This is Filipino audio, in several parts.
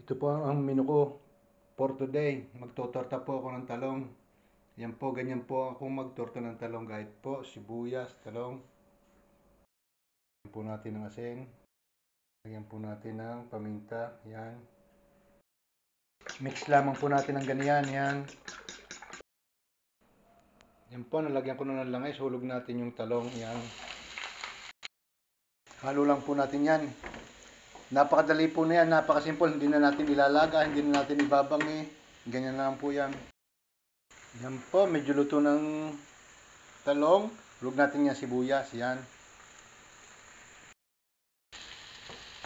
Ito po ang menu ko for today. Magtotorta po ako ng talong. Yan po, ganyan po ako magtorta ng talong. Kahit po, sibuyas, talong. Lagyan po natin ng asin. Lagyan po natin ng paminta. Yan. Mix lamang po natin ng ganyan. Yan. Yan po, nalagyan ko na ng langis. Hulog natin yung talong. Yan. Halo lang po natin yan. Napakadali po na yan, napakasimple, hindi na natin ilalaga, hindi na natin ibabangi. Ganyan lang po yan. Yan po, medyo luto ng talong. Hulog natin yung sibuyas, yan.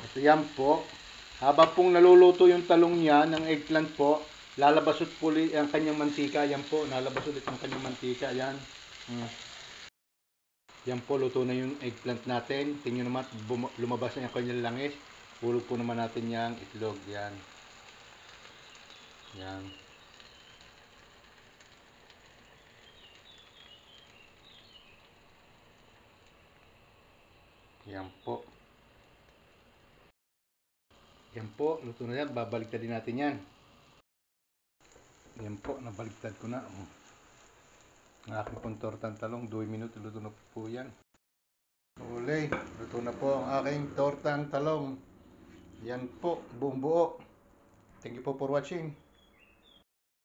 Ito yan po. Habang pong naluluto yung talong niya, ng eggplant po, lalabas po ulit ang kanyang mantika. Yan po, nalabas ulit ang kanyang mantika, yan. Yan po, luto na yung eggplant natin. Tingnan naman, lumabas na yung kanyang langis. Hulog po naman natin yung itlog. Yan. Yan. Yan po. Yan po. Luto na yan. Babaliktad din natin yan. Yan po. Nabaliktad ko na. Ang aking pong tortang talong. 2 minuto. Luto na po yan. Uli. Luto na po ang aking tortang talong. Yan po. Buong buo. Thank you po for watching.